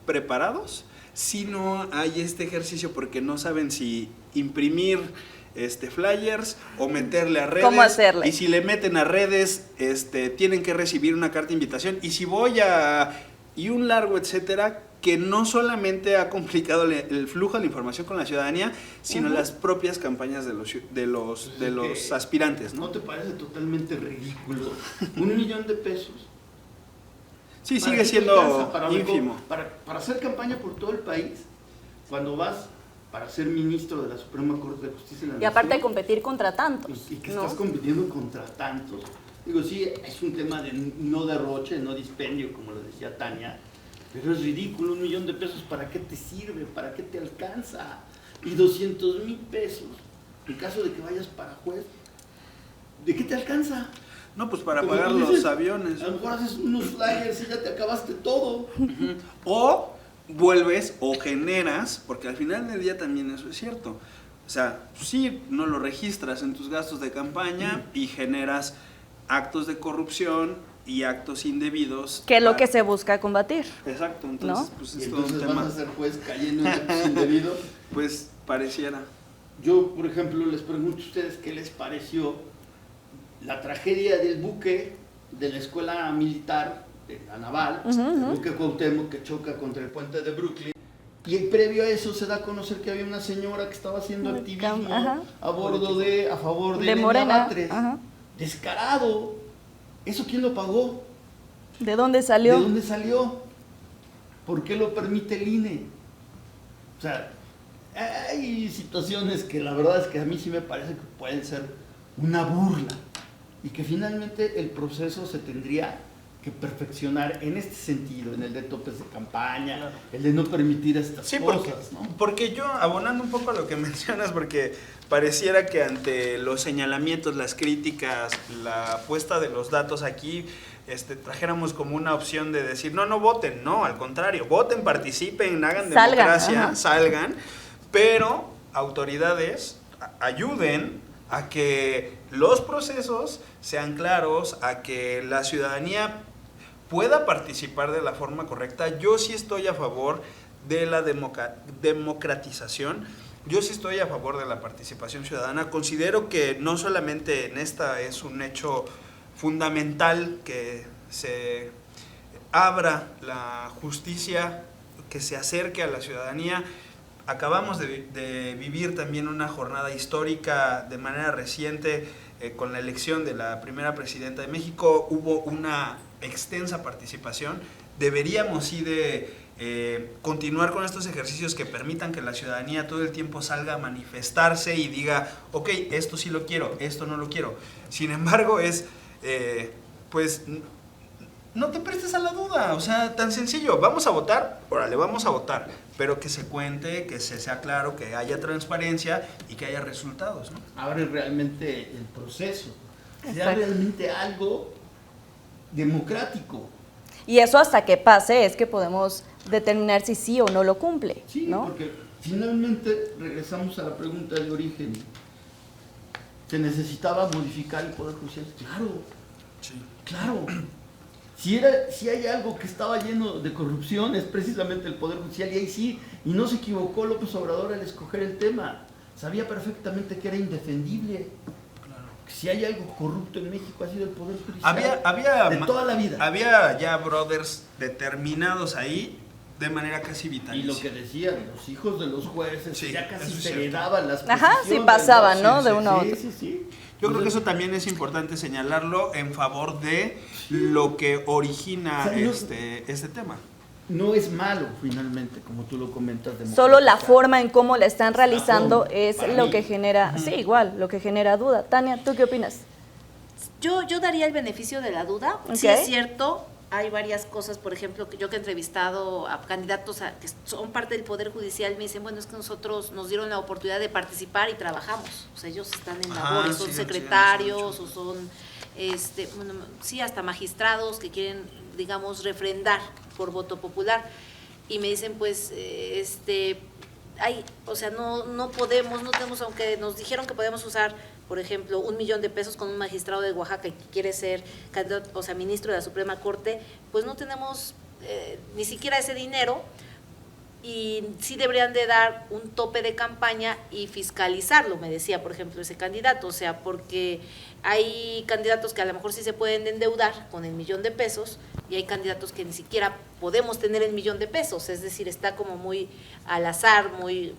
preparados, si no hay este ejercicio porque no saben si imprimir flyers o meterle a redes. ¿Cómo hacerle? Y si le meten a redes, tienen que recibir una carta de invitación. Y si y un largo etcétera, que no solamente ha complicado el flujo de la información con la ciudadanía, sino las propias campañas de los aspirantes, ¿no? ¿No te parece totalmente ridículo? 1,000,000 de pesos. Sí, sigue siendo para ínfimo. Para hacer campaña por todo el país, cuando vas para ser ministro de la Suprema Corte de Justicia de la Nación. Y aparte de competir contra tantos. Y que ¿no? estás compitiendo contra tantos. Digo, sí, es un tema de no derroche, no dispendio, como lo decía Tania, Pero es ridículo, 1 millón de pesos, ¿para qué te sirve? ¿Para qué te alcanza? Y 200,000 pesos, en caso de que vayas para juez, ¿de qué te alcanza? No, pues para Como pagar tú los dices, aviones. A lo mejor haces unos flyers y ya te acabaste todo. Ujú. O vuelves o generas, porque al final del día también eso es cierto. O sea, sí, no lo registras en tus gastos de campaña y generas actos de corrupción y actos indebidos. Que es lo que se busca combatir. Exacto, entonces ¿No? pues Y es todo un entonces tema. vas a ser juez cayendo en actos indebidos. Pues pareciera. Yo, por ejemplo, les pregunto a ustedes qué les pareció la tragedia del buque de la escuela militar, de la naval, el buque Cuauhtémoc que choca contra el puente de Brooklyn. Y previo a eso se da a conocer que había una señora que estaba haciendo activismo Ajá. a favor de De Elena Morena. Batres. Ajá. Descarado. ¿Eso quién lo pagó? ¿De dónde salió? ¿De dónde salió? ¿Por qué lo permite el INE? O sea, hay situaciones que la verdad es que a mí sí me parece que pueden ser una burla y que finalmente el proceso se tendría que perfeccionar en este sentido, en el de topes de campaña, Claro. el de no permitir estas Sí, cosas, ¿no? porque yo, abonando un poco a lo que mencionas, porque pareciera que ante los señalamientos, las críticas, la puesta de los datos aquí, trajéramos como una opción de decir, no voten, no, al contrario, voten, participen, hagan Salgan, democracia, ajá. salgan, pero autoridades ayuden a que los procesos sean claros, a que la ciudadanía pueda participar de la forma correcta. Yo sí estoy a favor de la democratización, yo sí estoy a favor de la participación ciudadana. Considero que no solamente en esta es un hecho fundamental que se abra la justicia, que se acerque a la ciudadanía. Acabamos de vivir también una jornada histórica de manera reciente con la elección de la primera presidenta de México. Hubo una extensa participación. Deberíamos sí de continuar con estos ejercicios que permitan que la ciudadanía todo el tiempo salga a manifestarse y diga, ok, esto sí lo quiero, esto no lo quiero. Sin embargo, pues no te prestes a la duda, o sea, tan sencillo, vamos a votar, órale, vamos a votar, pero que se cuente, que se sea claro, que haya transparencia y que haya resultados, ¿no? Abre realmente el proceso, sea Exacto. realmente algo democrático. Y eso hasta que pase es que podemos determinar si sí o no lo cumple, Sí, ¿no? porque finalmente regresamos a la pregunta de origen. ¿Se necesitaba modificar el Poder Judicial? Claro, Sí. claro. Si hay algo que estaba lleno de corrupción es precisamente el Poder Judicial, y ahí sí, y no se equivocó López Obrador al escoger el tema. Sabía perfectamente que era indefendible. Claro. Si hay algo corrupto en México ha sido el Poder Judicial. Había de toda la vida. Había ya brothers determinados ahí de manera casi vitalicia. Y lo que decían, los hijos de los jueces Sí, ya casi eso es se cierto. heredaban las Ajá, sí posiciones, pasaban, ¿no? Sí, De sí, uno a Sí, otro. sí, sí. Yo creo que eso también es importante señalarlo en favor de lo que origina O sea, no- este tema. No es malo, finalmente, como tú lo comentas. Solo la democratizar. forma en cómo la están realizando forma, es para lo mí. que genera, sí, igual, lo que genera duda. Tania, ¿tú qué opinas? Yo daría el beneficio de la duda. Sí Ok. es cierto, hay varias cosas, por ejemplo, que yo que he entrevistado a candidatos que son parte del Poder Judicial, me dicen, bueno, es que nosotros nos dieron la oportunidad de participar y trabajamos. O sea, ellos están en Ajá, labores, son sí, secretarios sí, o son, bueno, sí, hasta magistrados que quieren, digamos, refrendar por voto popular. Y me dicen, pues, o sea, no podemos, no tenemos, aunque nos dijeron que podemos usar, por ejemplo, 1 millón de pesos con un magistrado de Oaxaca que quiere ser candidato, o sea, ministro de la Suprema Corte, pues no tenemos ni siquiera ese dinero, y sí deberían de dar un tope de campaña y fiscalizarlo, me decía, por ejemplo, ese candidato, o sea, porque hay candidatos que a lo mejor sí se pueden endeudar con el 1 millón de pesos y hay candidatos que ni siquiera podemos tener el 1 millón de pesos, es decir, está como muy al azar, muy,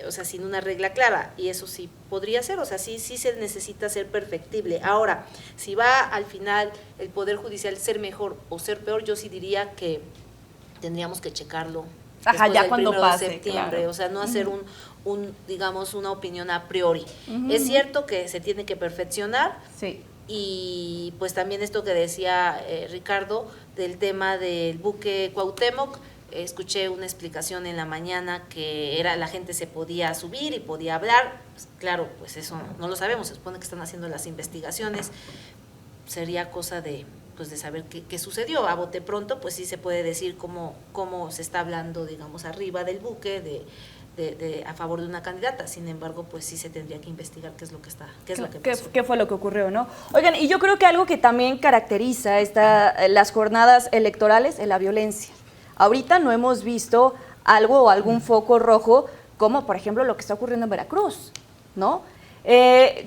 o sea, sin una regla clara, y eso sí podría ser, o sea, sí se necesita ser perfectible. Ahora, si va al final el Poder Judicial ser mejor o ser peor, yo sí diría que tendríamos que checarlo. Ajá, después ya del cuando 1 de pase, septiembre, claro. o sea, no hacer digamos, una opinión a priori. Es cierto que se tiene que perfeccionar, Sí. y pues también esto que decía Ricardo del tema del buque Cuauhtémoc, escuché una explicación en la mañana que la gente se podía subir y podía hablar. Pues, claro, pues eso no lo sabemos, se supone que están haciendo las investigaciones. Sería cosa de saber qué sucedió. A bote pronto, pues sí se puede decir cómo se está hablando, digamos, arriba del buque a favor de una candidata. Sin embargo, pues sí se tendría que investigar qué es lo que pasó. ¿Qué fue lo que ocurrió, no? Oigan, y yo creo que algo que también caracteriza las jornadas electorales es la violencia. Ahorita no hemos visto algo o algún foco rojo, como por ejemplo lo que está ocurriendo en Veracruz, ¿no?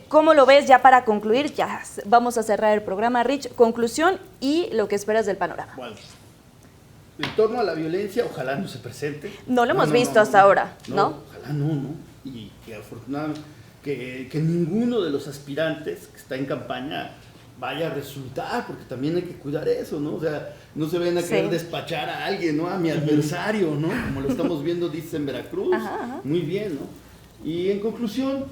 ¿Cómo lo ves ya para concluir? Ya vamos a cerrar el programa, Rich. Conclusión y lo que esperas del panorama. Bueno, en torno a la violencia, ojalá no se presente. No lo hemos visto hasta ahora, ¿no? Ojalá no. Y que afortunadamente que ninguno de los aspirantes que está en campaña vaya a resultar, porque también hay que cuidar eso, ¿no? O sea, no se vayan a querer despachar a alguien, ¿no? A mi adversario, ¿no? Como lo estamos viendo, dice en Veracruz. Ajá. Muy bien, ¿no? Y en conclusión,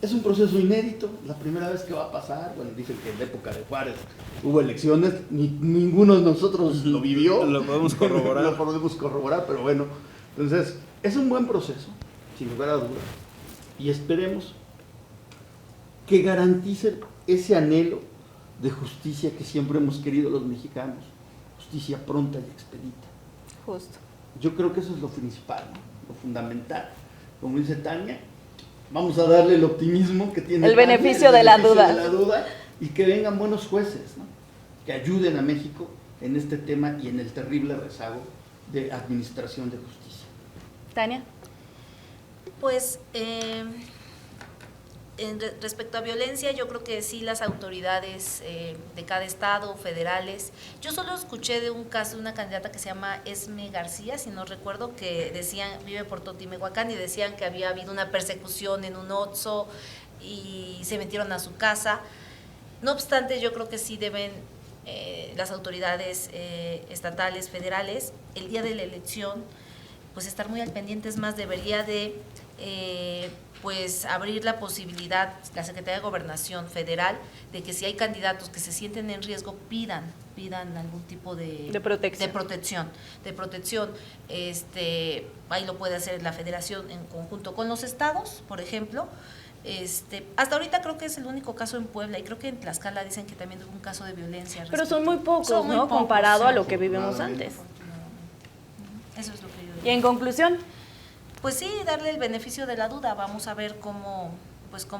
es un proceso inédito, la primera vez que va a pasar. Bueno, dicen que en la época de Juárez hubo elecciones, ninguno de nosotros lo vivió. Lo podemos corroborar. Lo podemos corroborar, pero bueno. Entonces, es un buen proceso, sin lugar a dudas. Y esperemos que garantice ese anhelo de justicia que siempre hemos querido los mexicanos. Justicia pronta y expedita. Justo. Yo creo que eso es lo principal, ¿no? Lo fundamental. Como dice Tania, vamos a darle el optimismo que tiene el beneficio de la duda y que vengan buenos jueces, ¿no? Que ayuden a México en este tema y en el terrible rezago de administración de justicia. Tania. Pues respecto a violencia, yo creo que sí las autoridades de cada estado, federales. Yo solo escuché de un caso de una candidata que se llama Esme García, si no recuerdo, que decían, vive por Totimehuacán, y decían que había habido una persecución en un Oxxo y se metieron a su casa. No obstante, yo creo que sí deben las autoridades estatales, federales, el día de la elección, pues estar muy al pendiente. Es más, debería de pues abrir la posibilidad, la Secretaría de Gobernación Federal, de que si hay candidatos que se sienten en riesgo, pidan algún tipo de protección. Ahí lo puede hacer la Federación en conjunto con los estados, por ejemplo. Hasta ahorita creo que es el único caso en Puebla, y creo que en Tlaxcala dicen que también hubo un caso de violencia. Pero son muy pocos, ¿no? Comparado a lo que vivimos antes. Eso es lo que yo digo. Y en conclusión, pues sí, darle el beneficio de la duda. Vamos a ver cómo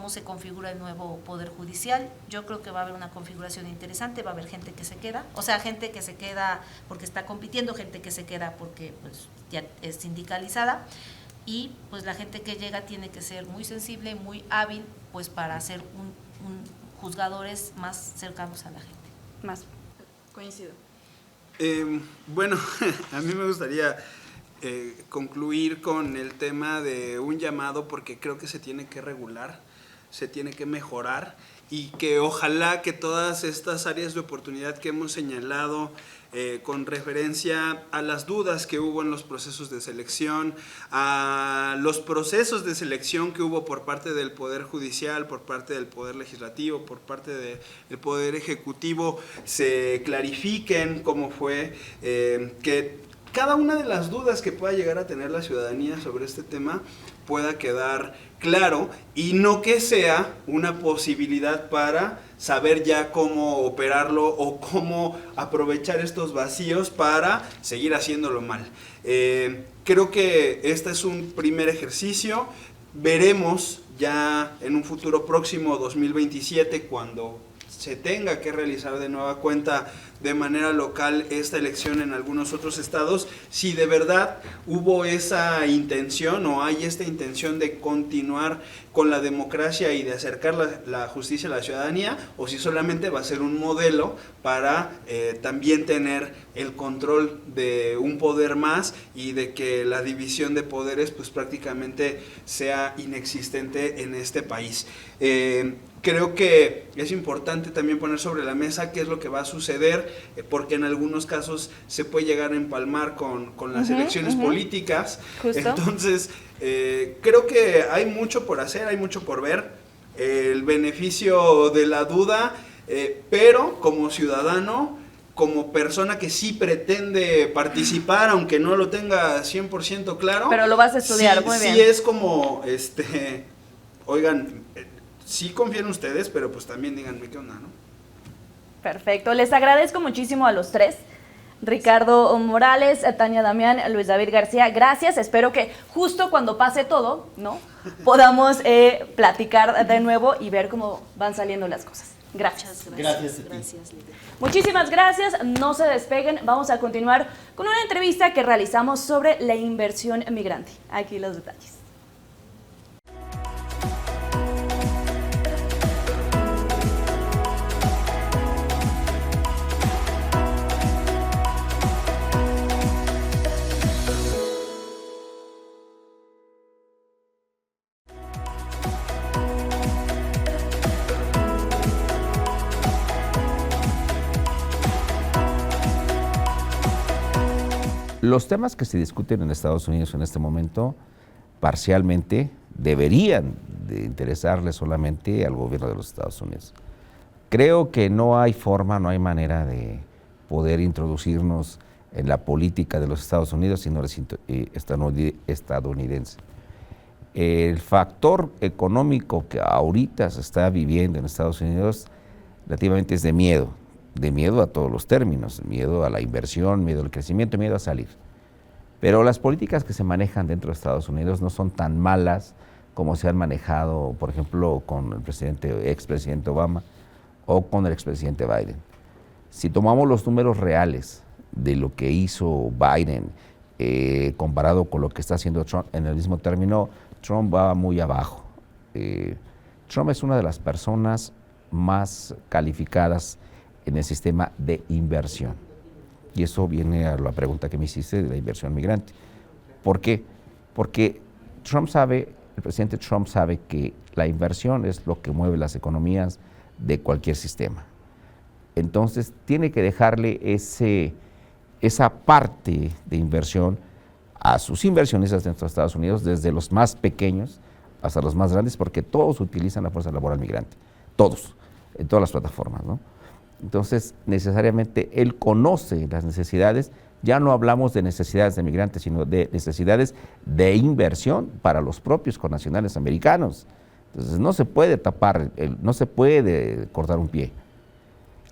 se configura el nuevo Poder Judicial. Yo creo que va a haber una configuración interesante, va a haber gente que se queda, gente que se queda porque está compitiendo, gente que se queda porque pues ya es sindicalizada, y pues la gente que llega tiene que ser muy sensible, muy hábil, pues para ser un juzgadores más cercanos a la gente. Más coincido. Bueno, a mí me gustaría concluir con el tema de un llamado, porque creo que se tiene que regular, se tiene que mejorar, y que ojalá que todas estas áreas de oportunidad que hemos señalado con referencia a las dudas que hubo en los procesos de selección, a los procesos de selección que hubo por parte del Poder Judicial, por parte del Poder Legislativo, por parte del Poder Ejecutivo, se clarifiquen cómo fue, que cada una de las dudas que pueda llegar a tener la ciudadanía sobre este tema pueda quedar claro, y no que sea una posibilidad para saber ya cómo operarlo o cómo aprovechar estos vacíos para seguir haciéndolo mal. Creo que este es un primer ejercicio. Veremos ya en un futuro próximo, 2027, cuando se tenga que realizar de nueva cuenta de manera local esta elección en algunos otros estados, si de verdad hubo esa intención o hay esta intención de continuar con la democracia y de acercar la justicia a la ciudadanía, o si solamente va a ser un modelo para también tener el control de un poder más y de que la división de poderes pues prácticamente sea inexistente en este país. Creo que es importante también poner sobre la mesa qué es lo que va a suceder, porque en algunos casos se puede llegar a empalmar con las elecciones políticas. Justo. Entonces, creo que hay mucho por hacer, hay mucho por ver, el beneficio de la duda, pero como ciudadano como persona que sí pretende participar, aunque no lo tenga 100% claro. Pero lo vas a estudiar, sí, muy bien. Sí es como, oigan, sí confío en ustedes, pero pues también díganme qué onda, ¿no? Perfecto, les agradezco muchísimo a los tres. Ricardo Morales, Tania Damián, Luis David García, gracias. Espero que justo cuando pase todo, ¿no?, podamos platicar de nuevo y ver cómo van saliendo las cosas. Gracias. Gracias a ti. Gracias, Lidia. Muchísimas gracias, no se despeguen, vamos a continuar con una entrevista que realizamos sobre la inversión migrante. Aquí los detalles. Los temas que se discuten en Estados Unidos en este momento, parcialmente, deberían de interesarle solamente al gobierno de los Estados Unidos. Creo que no hay forma, no hay manera de poder introducirnos en la política de los Estados Unidos si no eres estadounidense. El factor económico que ahorita se está viviendo en Estados Unidos relativamente es de miedo a todos los términos, miedo a la inversión, miedo al crecimiento, miedo a salir. Pero las políticas que se manejan dentro de Estados Unidos no son tan malas como se han manejado, por ejemplo, con el expresidente Obama o con el expresidente Biden. Si tomamos los números reales de lo que hizo Biden comparado con lo que está haciendo Trump, en el mismo término, Trump va muy abajo. Trump es una de las personas más calificadas en el sistema de inversión. Y eso viene a la pregunta que me hiciste de la inversión migrante. ¿Por qué? Porque el presidente Trump sabe que la inversión es lo que mueve las economías de cualquier sistema. Entonces, tiene que dejarle esa parte de inversión a sus inversionistas dentro de Estados Unidos, desde los más pequeños hasta los más grandes, porque todos utilizan la fuerza laboral migrante. Todos, en todas las plataformas, ¿no? Entonces, necesariamente él conoce las necesidades. Ya no hablamos de necesidades de migrantes, sino de necesidades de inversión para los propios connacionales americanos. Entonces, no se puede tapar, no se puede cortar un pie.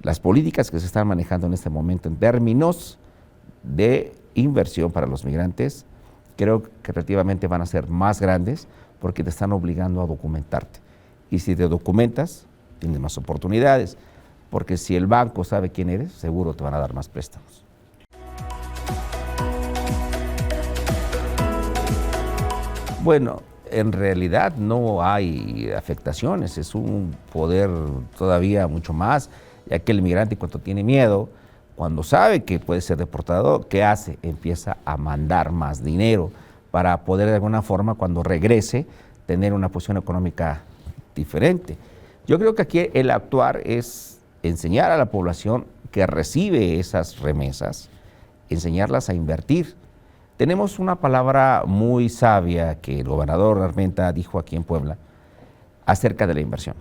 Las políticas que se están manejando en este momento en términos de inversión para los migrantes, creo que relativamente van a ser más grandes porque te están obligando a documentarte. Y si te documentas, tienes más oportunidades. Porque si el banco sabe quién eres, seguro te van a dar más préstamos. Bueno, en realidad no hay afectaciones, es un poder todavía mucho más, ya que el inmigrante cuando tiene miedo, cuando sabe que puede ser deportado, ¿qué hace? Empieza a mandar más dinero para poder de alguna forma cuando regrese tener una posición económica diferente. Yo creo que aquí el actuar es enseñar a la población que recibe esas remesas, enseñarlas a invertir. Tenemos una palabra muy sabia que el gobernador Armenta dijo aquí en Puebla acerca de la inversión.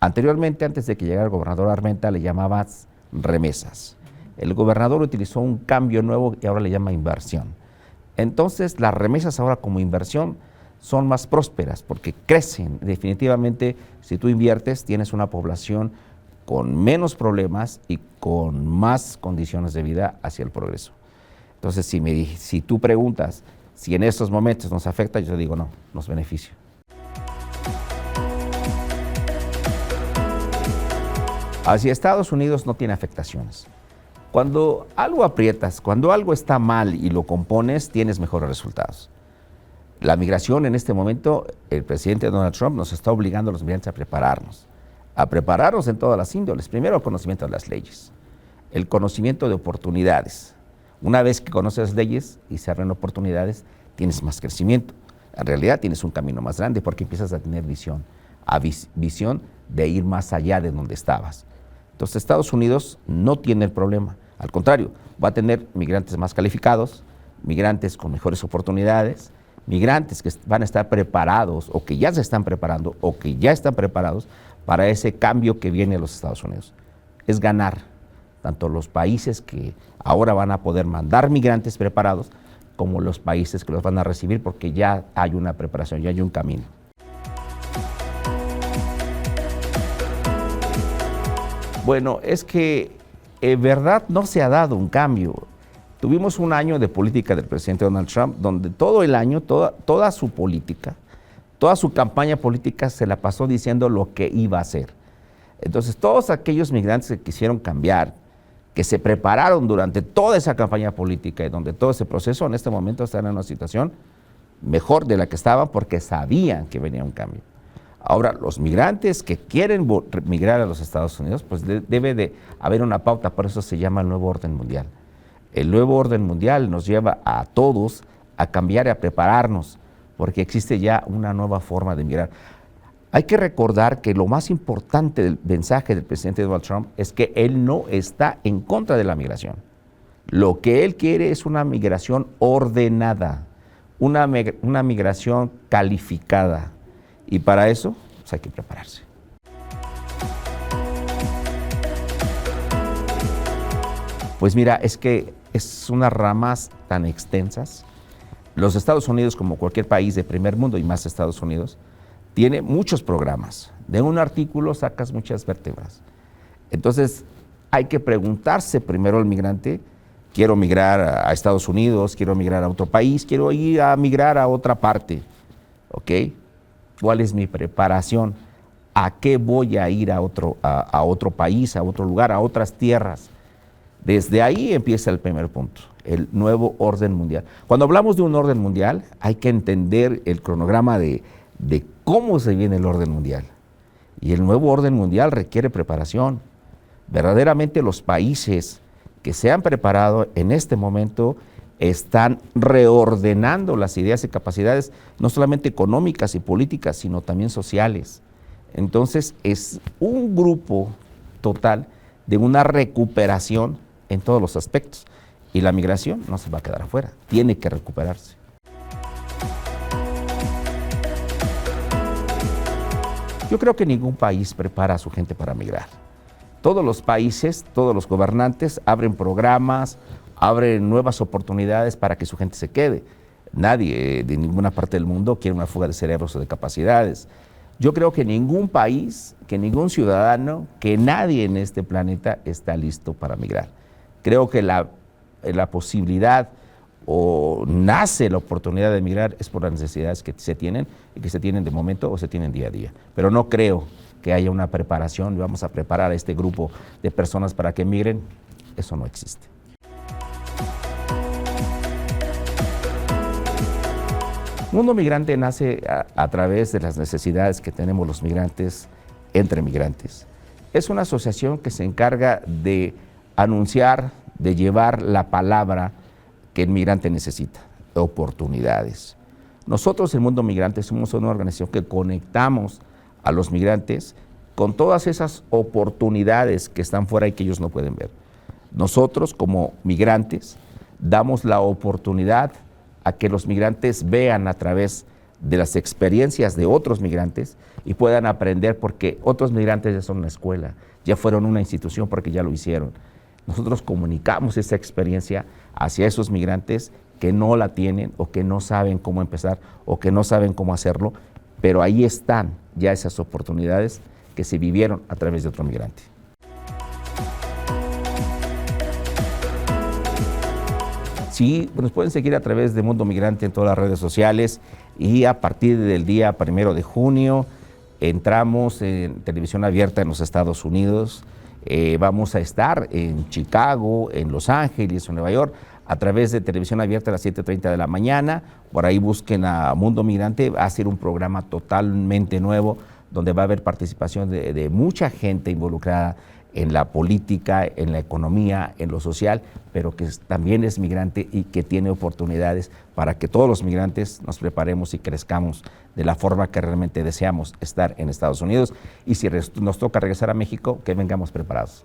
Anteriormente, antes de que llegara el gobernador Armenta, le llamabas remesas. El gobernador utilizó un cambio nuevo y ahora le llama inversión. Entonces, las remesas ahora como inversión son más prósperas porque crecen. Definitivamente, si tú inviertes, tienes una población con menos problemas y con más condiciones de vida hacia el progreso. Entonces, si tú preguntas si en estos momentos nos afecta, yo te digo no, nos beneficia. Hacia Estados Unidos no tiene afectaciones. Cuando algo aprietas, cuando algo está mal y lo compones, tienes mejores resultados. La migración en este momento, el presidente Donald Trump nos está obligando a los migrantes a prepararnos en todas las índoles. Primero, el conocimiento de las leyes, el conocimiento de oportunidades. Una vez que conoces las leyes y se abren oportunidades, tienes más crecimiento. En realidad tienes un camino más grande porque empiezas a tener visión de ir más allá de donde estabas. Entonces, Estados Unidos no tiene el problema. Al contrario, va a tener migrantes más calificados, migrantes con mejores oportunidades, migrantes que van a estar preparados o que ya se están preparando o que ya están preparados para ese cambio que viene a los Estados Unidos. Es ganar, tanto los países que ahora van a poder mandar migrantes preparados, como los países que los van a recibir, porque ya hay una preparación, ya hay un camino. Bueno, es que en verdad no se ha dado un cambio. Tuvimos un año de política del presidente Donald Trump, donde todo el año, toda su política, toda su campaña política se la pasó diciendo lo que iba a hacer. Entonces, todos aquellos migrantes que quisieron cambiar, que se prepararon durante toda esa campaña política y donde todo ese proceso, en este momento están en una situación mejor de la que estaban porque sabían que venía un cambio. Ahora, los migrantes que quieren migrar a los Estados Unidos, pues debe de haber una pauta, por eso se llama el nuevo orden mundial. El nuevo orden mundial nos lleva a todos a cambiar y a prepararnos, porque existe ya una nueva forma de migrar. Hay que recordar que lo más importante del mensaje del presidente Donald Trump es que él no está en contra de la migración. Lo que él quiere es una migración ordenada, una migración calificada. Y para eso pues hay que prepararse. Pues mira, es que es unas ramas tan extensas. Los Estados Unidos, como cualquier país de primer mundo y más Estados Unidos, tiene muchos programas. De un artículo sacas muchas vértebras. Entonces, hay que preguntarse primero al migrante, quiero migrar a Estados Unidos, quiero migrar a otro país, quiero ir a migrar a otra parte, ¿ok? ¿Cuál es mi preparación? ¿A qué voy a ir a otro país, a otro lugar, a otras tierras? Desde ahí empieza el primer punto, el nuevo orden mundial. Cuando hablamos de un orden mundial, hay que entender el cronograma de cómo se viene el orden mundial. Y el nuevo orden mundial requiere preparación. Verdaderamente los países que se han preparado en este momento están reordenando las ideas y capacidades, no solamente económicas y políticas, sino también sociales. Entonces es un grupo total de una recuperación en todos los aspectos. Y la migración no se va a quedar afuera, tiene que recuperarse. Yo creo que ningún país prepara a su gente para migrar. Todos los países, todos los gobernantes abren programas, abren nuevas oportunidades para que su gente se quede. Nadie de ninguna parte del mundo quiere una fuga de cerebros o de capacidades. Yo creo que ningún país, que ningún ciudadano, que nadie en este planeta está listo para migrar. Creo que la posibilidad o nace la oportunidad de migrar es por las necesidades que se tienen y que se tienen de momento o se tienen día a día. Pero no creo que haya una preparación y vamos a preparar a este grupo de personas para que migren. Eso no existe. Mundo Migrante nace a través de las necesidades que tenemos los migrantes entre migrantes. Es una asociación que se encarga de anunciar, de llevar la palabra que el migrante necesita, oportunidades. Nosotros en Mundo Migrante somos una organización que conectamos a los migrantes con todas esas oportunidades que están fuera y que ellos no pueden ver. Nosotros como migrantes damos la oportunidad a que los migrantes vean a través de las experiencias de otros migrantes y puedan aprender, porque otros migrantes ya son una escuela, ya fueron una institución porque ya lo hicieron. Nosotros comunicamos esa experiencia hacia esos migrantes que no la tienen o que no saben cómo empezar o que no saben cómo hacerlo, pero ahí están ya esas oportunidades que se vivieron a través de otro migrante. Sí, nos pueden seguir a través de Mundo Migrante en todas las redes sociales y a partir del día 1 de junio entramos en televisión abierta en los Estados Unidos. Vamos a estar en Chicago, en Los Ángeles, en Nueva York, a través de televisión abierta a las 7:30 de la mañana. Por ahí busquen a Mundo Migrante, va a ser un programa totalmente nuevo, donde va a haber participación de mucha gente involucrada en la política, en la economía, en lo social, pero que también es migrante y que tiene oportunidades para que todos los migrantes nos preparemos y crezcamos de la forma que realmente deseamos estar en Estados Unidos. Y si nos toca regresar a México, que vengamos preparados.